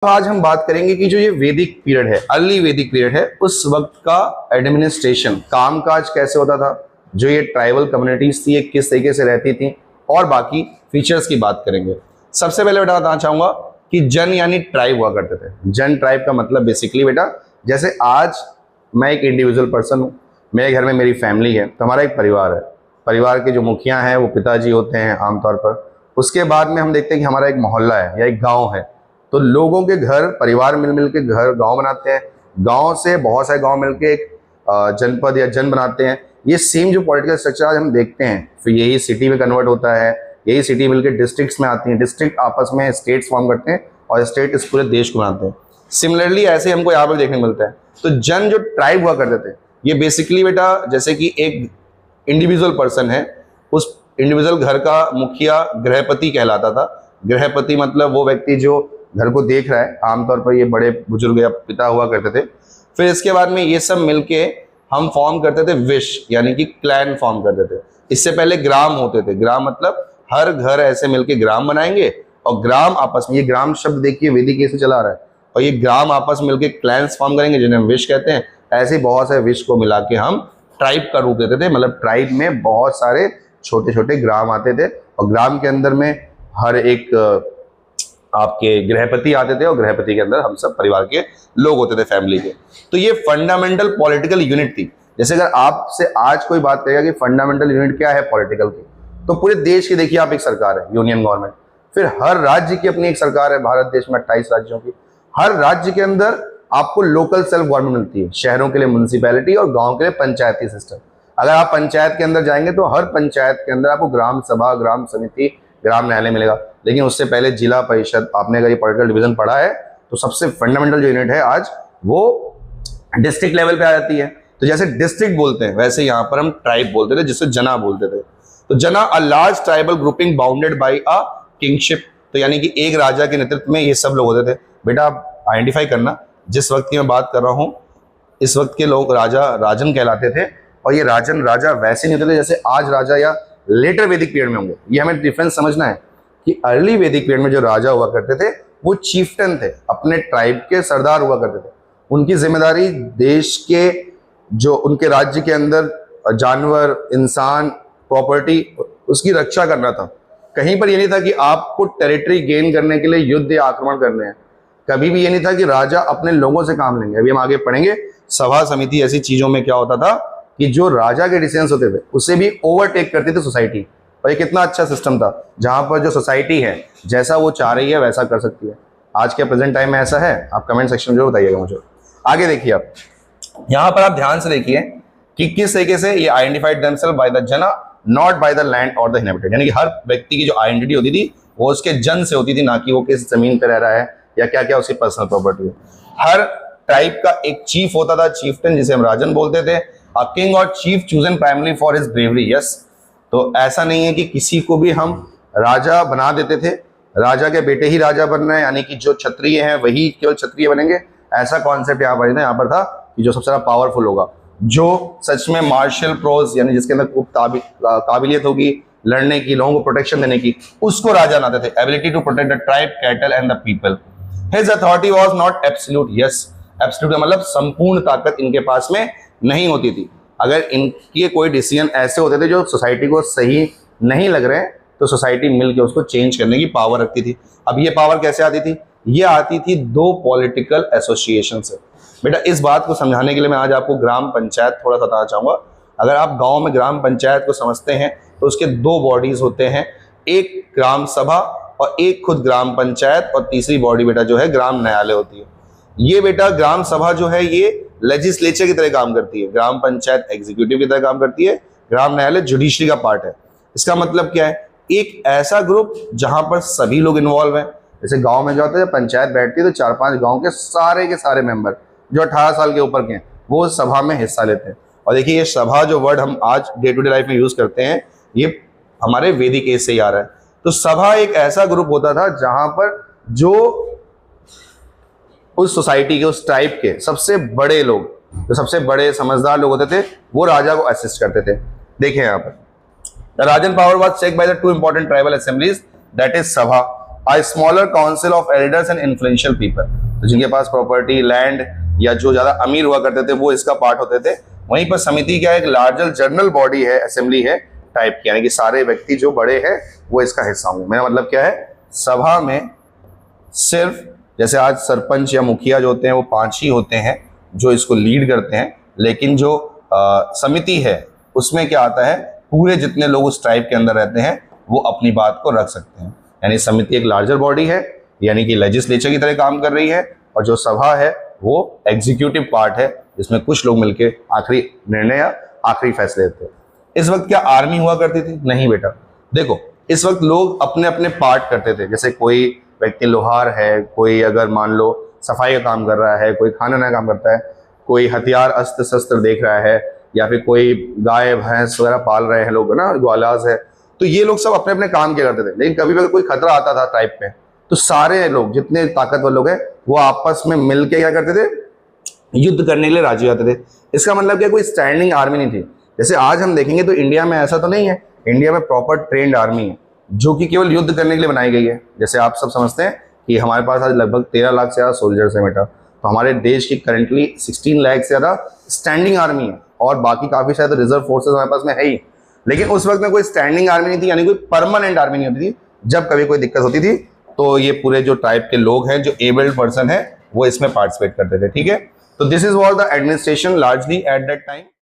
आज हम बात करेंगे कि जो ये वैदिक पीरियड है, अर्ली वैदिक पीरियड है, उस वक्त का एडमिनिस्ट्रेशन, कामकाज कैसे होता था, जो ये ट्राइबल कम्युनिटीज थी ये किस तरीके से रहती थी, और बाकी फीचर्स की बात करेंगे। सबसे पहले बेटा बताना चाहूंगा कि जन यानी ट्राइब हुआ करते थे। जन ट्राइब का मतलब बेसिकली बेटा, जैसे आज मैं एक इंडिविजुअल पर्सन हूँ, मेरे घर में मेरी फैमिली है, तो हमारा एक परिवार है। परिवार के जो मुखिया हैं वो पिताजी होते हैं आमतौर पर। उसके बाद में हम देखते हैं कि हमारा एक मोहल्ला है या एक गाँव है, तो लोगों के घर, परिवार मिल के घर गांव बनाते हैं। गांव से बहुत सारे गांव मिलके एक जनपद या जन बनाते हैं। ये सेम जो पॉलिटिकल स्ट्रक्चर आज हम देखते हैं, फिर यही सिटी में कन्वर्ट होता है, यही सिटी मिलके डिस्ट्रिक्ट्स में आती हैं, डिस्ट्रिक्ट आपस में स्टेट्स फॉर्म करते हैं और स्टेट इस पूरे देश को बनाते हैं। सिमिलरली ऐसे हमको यहाँ पर देखने को मिलता है। तो जन जो ट्राइब हुआ करते थे, ये बेसिकली बेटा जैसे कि एक इंडिविजुअल पर्सन है, उस इंडिविजुअल घर का मुखिया गृहपति कहलाता था। गृहपति मतलब वो व्यक्ति जो घर को देख रहा है, आमतौर पर ये बड़े बुजुर्ग या पिता हुआ करते थे। फिर इसके बाद में ये सब मिलके हम फॉर्म करते थे विश, यानी कि क्लैन फॉर्म करते थे। इससे पहले ग्राम होते थे। ग्राम मतलब हर घर ऐसे मिलके ग्राम बनाएंगे, और ग्राम आपस में, ये ग्राम शब्द देखिए वैदिक कैसे चला रहा है, और ये ग्राम आपस में मिलके क्लैंस फॉर्म करेंगे जिन्हें हम विश कहते हैं। ऐसे बहुत सारे विश को मिला के हम ट्राइब का रूप देते थे। मतलब ट्राइब में बहुत सारे छोटे छोटे ग्राम आते थे, और ग्राम के अंदर में हर एक आपके गृहपति आते थे, और गृहपति के अंदर हम सब परिवार के लोग होते थे, फैमिली के। तो ये फंडामेंटल पॉलिटिकल यूनिट थी। जैसे अगर आपसे आज कोई बात करेगा कि फंडामेंटल यूनिट क्या है पॉलिटिकल की, तो पूरे देश की देखिए आप एक सरकार है, यूनियन गवर्नमेंट। फिर हर राज्य की अपनी एक सरकार है। भारत देश में 28 राज्यों की। हर राज्य के अंदर आपको लोकल सेल्फ गवर्नमेंट मिलती है। शहरों के लिए म्युनिसिपैलिटी और गाँव के लिए पंचायती सिस्टम। अगर आप पंचायत के अंदर जाएंगे तो हर पंचायत के अंदर आपको ग्राम सभा, ग्राम समिति, ग्राम न्यायालय मिलेगा। लेकिन उससे पहले जिला परिषद, आपने अगर ये पॉलिटिकल डिवीजन पढ़ा है तो सबसे फंडामेंटल जो यूनिट है आज वो डिस्ट्रिक्ट लेवल पे आ जाती है। तो जैसे डिस्ट्रिक्ट बोलते हैं वैसे यहाँ पर हम ट्राइब बोलते थे, जिससे जना बोलते थे। तो जना a large tribal grouping bounded by a kingship. तो यानी कि एक राजा के नेतृत्व में ये सब लोग होते थे। बेटा आप आइडेंटिफाई करना, जिस वक्त की मैं बात कर रहा हूँ इस वक्त के लोग राजा राजन कहलाते थे, और ये राजन राजा वैसे नहीं होते थे जैसे आज राजा या लेटर वैदिक पीरियड में होंगे। ये हमें डिफरेंस समझना है कि अर्ली वैदिक पीरियड में जो राजा हुआ करते थे वो चीफ्टन थे, अपने ट्राइब के सरदार हुआ करते थे। उनकी जिम्मेदारी देश के, जो उनके राज्य के अंदर जानवर, इंसान, प्रॉपर्टी, उसकी रक्षा करना था। कहीं पर ये नहीं था कि आपको टेरिटरी गेन करने के लिए युद्ध या आक्रमण करने हैं। कभी भी ये नहीं था कि राजा अपने लोगों से काम लेंगे। अभी हम आगे पढ़ेंगे सभा समिति ऐसी चीजों में क्या होता था कि जो राजा के डिसीजंस होते थे उसे भी ओवरटेक करती थी सोसाइटी। और ये कितना अच्छा सिस्टम था, जहां पर जो सोसाइटी है जैसा वो चाह रही है वैसा कर सकती है। आज के प्रेजेंट टाइम में ऐसा है? आप कमेंट सेक्शन में जरूर बताइएगा मुझे। आगे देखिए, आप यहाँ पर आप ध्यान से देखिए कि किस तरीके से ये आइडेंटिफाइड देमसेल्फ बाय द जना, नॉट बाय द लैंड और द इनहैबिटेड। यानी कि हर व्यक्ति की जो आइडेंटिटी होती थी वो उसके जन से होती थी, ना कि वो किस जमीन पर रह रहा है या क्या क्या उसकी पर्सनल प्रॉपर्टी है। हर ट्राइब का एक चीफ होता था, चीफ्टन, जिसे हम राजन बोलते थे। A king or chief chosen primarily for his bravery, yes। तो ऐसा नहीं है कि किसी को भी हम राजा बना देते थे, राजा के बेटे ही राजा बन रहे हैं, यानी कि जो क्षत्रिय हैं वही केवल क्षत्रिय बनेंगे, ऐसा कॉन्सेप्ट यहाँ पर नहीं था। यहाँ पर था कि जो सबसे ज्यादा पावरफुल होगा, जो सच में मार्शल प्रोज, यानी जिसके अंदर खूब काबिलियत होगी लड़ने की, लोगों को प्रोटेक्शन देने की, उसको राजा बनाते थे। Ability to protect the tribe, cattle and the people. His authority was not absolute, yes. Absolute का मतलब संपूर्ण ताकत इनके पास में नहीं होती थी। अगर इनके कोई डिसीजन ऐसे होते थे जो सोसाइटी को सही नहीं लग रहे हैं, तो सोसाइटी मिलकर उसको चेंज करने की पावर रखती थी। अब ये पावर कैसे आती थी? ये आती थी दो पॉलिटिकल एसोसिएशन से। बेटा इस बात को समझाने के लिए मैं आज आपको ग्राम पंचायत थोड़ा सा बताना चाहूंगा। अगर आप गांव में ग्राम पंचायत को समझते हैं तो उसके दो बॉडीज होते हैं, एक ग्राम सभा और एक खुद ग्राम पंचायत, और तीसरी बॉडी बेटा जो है ग्राम न्यायालय होती है। ये बेटा ग्राम सभा जो है ये लेजिस्लेचर की तरह काम करती है, ग्राम पंचायत एग्जीक्यूटिव की तरह काम करती है, ग्राम न्यायालय जुडिशरी का पार्ट है। इसका मतलब क्या है? एक ऐसा ग्रुप जहां पर सभी लोग इन्वॉल्व हैं। जैसे गांव में जो होता है, पंचायत बैठती है तो 4-5 गांव के सारे मेंबर जो 18 साल के ऊपर के हैं वो सभा में हिस्सा लेते हैं। और देखिए ये सभा जो वर्ड हम आज डे टू डे लाइफ में यूज करते हैं, ये हमारे वैदिक एज से ही आ रहा है। तो सभा एक ऐसा ग्रुप होता था जहां पर जो उस सोसाइटी के, उस ट्राइब के सबसे बड़े लोग, जो सबसे बड़े समझदार लोग होते थे, वो राजा को असिस्ट करते थे। देखिए यहाँ पर the rajan power was check by the two important tribal assemblies, that is sabha a smaller council of elders and influential people। तो जिनके पास प्रॉपर्टी, लैंड या जो ज्यादा अमीर हुआ करते थे वो इसका पार्ट होते थे। वहीं पर समिति क्या है, एक लार्जर जनरल बॉडी है, असेंबली है टाइप की, यानी कि सारे व्यक्ति जो बड़े हैं वो इसका हिस्सा होंगे। मेरा मतलब क्या है, सभा में सिर्फ जैसे आज सरपंच या मुखिया जो होते हैं वो 5 ही होते हैं जो इसको लीड करते हैं, लेकिन जो समिति है उसमें क्या आता है, पूरे जितने लोग उस ट्राइब के अंदर रहते हैं वो अपनी बात को रख सकते हैं। यानी समिति एक लार्जर बॉडी है, यानी कि लेजिस्लेचर की तरह काम कर रही है, और जो सभा है वो एग्जीक्यूटिव पार्ट है, जिसमें कुछ लोग मिलकर आखिरी निर्णय या आखिरी फैसले लेते हैं। इस वक्त क्या आर्मी हुआ करती थी? नहीं बेटा। देखो, इस वक्त लोग अपने अपने पार्ट करते थे। जैसे कोई व्यक्ति लोहार है, कोई अगर मान लो सफाई का काम कर रहा है, कोई खाना का काम करता है, कोई हथियार अस्त्र शस्त्र देख रहा है, या फिर कोई गाय भैंस वगैरह पाल रहे हैं लोग ना, ग्वालाज है, तो ये लोग सब अपने अपने काम किया करते थे। लेकिन कभी भी अगर कोई खतरा आता था ट्राइब पे, तो सारे लोग जितने ताकतवर लोग हैं वो आपस में मिलके क्या करते थे, युद्ध करने के लिए राजी हो जाते थे। इसका मतलब क्या, कोई स्टैंडिंग आर्मी नहीं थी। जैसे आज हम देखेंगे तो इंडिया में ऐसा तो नहीं है, इंडिया में प्रॉपर ट्रेंड आर्मी है जो कि केवल युद्ध करने के लिए बनाई गई है। जैसे आप सब समझते हैं कि हमारे पास आज लगभग 13 लाख से ज़्यादा सोल्जर्स हैं बेटा, तो हमारे देश की करंटली 16 लाख से ज़्यादा स्टैंडिंग आर्मी है, और बाकी काफ़ी शायद रिजर्व फोर्सेस हमारे पास में है ही। लेकिन उस वक्त में कोई स्टैंडिंग आर्मी नहीं थी, यानी कोई परमानेंट आर्मी नहीं होती थी। जब कभी कोई दिक्कत होती थी तो ये पूरे जो ट्राइब के लोग हैं, जो एबल्ड पर्सन है, वो इसमें पार्टिसिपेट करते थे। ठीक है, तो this is what the administration largely at that time.